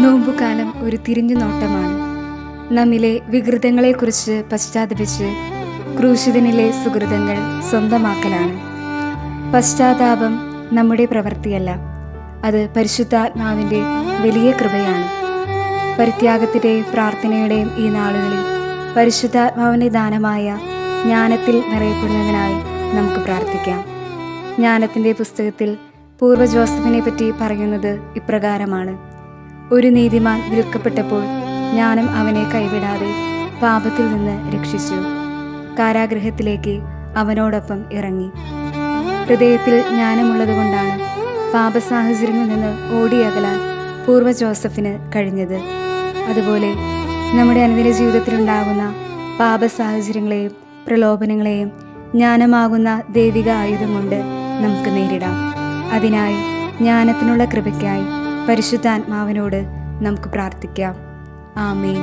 നോമ്പുകാലം ഒരു തിരിഞ്ഞു നോട്ടമാണ്. നമ്മിലെ വികൃതങ്ങളെക്കുറിച്ച് പശ്ചാത്തപിച്ച് ക്രൂശിതനിലെ സുഹൃതങ്ങൾ സ്വന്തമാക്കലാണ്. പശ്ചാത്താപം നമ്മുടെ പ്രവൃത്തിയല്ല, അത് പരിശുദ്ധാത്മാവിൻ്റെ വലിയ കൃപയാണ്. പരിത്യാഗത്തിൻ്റെയും പ്രാർത്ഥനയുടെയും ഈ നാളുകളിൽ പരിശുദ്ധാത്മാവിൻ്റെ ദാനമായ ജ്ഞാനത്തിൽ നിറയപ്പെടുന്നതിനായി നമുക്ക് പ്രാർത്ഥിക്കാം. ജ്ഞാനത്തിൻ്റെ പുസ്തകത്തിൽ പൂർവ്വ ജോസഫിനെ പറ്റി പറയുന്നത് ഇപ്രകാരമാണ്: ഒരു നീതിമാൻ വിൽക്കപ്പെട്ടപ്പോൾ ജ്ഞാനം അവനെ കൈവിടാതെ പാപത്തിൽ നിന്ന് രക്ഷിച്ചു. കാരാഗൃഹത്തിലേക്ക് അവനോടൊപ്പം ഇറങ്ങി. ഹൃദയത്തിൽ ജ്ഞാനമുള്ളതുകൊണ്ടാണ് പാപസാഹചര്യങ്ങളിൽ നിന്ന് ഓടിയകലാൻ പൂർവ്വ ജോസഫിന് കഴിഞ്ഞത്. അതുപോലെ നമ്മുടെ അനുദിന ജീവിതത്തിലുണ്ടാകുന്ന പാപസാഹചര്യങ്ങളെയും പ്രലോഭനങ്ങളെയും ജ്ഞാനമാകുന്ന ദൈവിക ആയുധം കൊണ്ട് നമുക്ക് നേരിടാം. അതിനായി ജ്ഞാനത്തിനുള്ള കൃപയ്ക്കായി പരിശുദ്ധാത്മാവിനോട് നമുക്ക് പ്രാർത്ഥിക്കാം. ആമേൻ.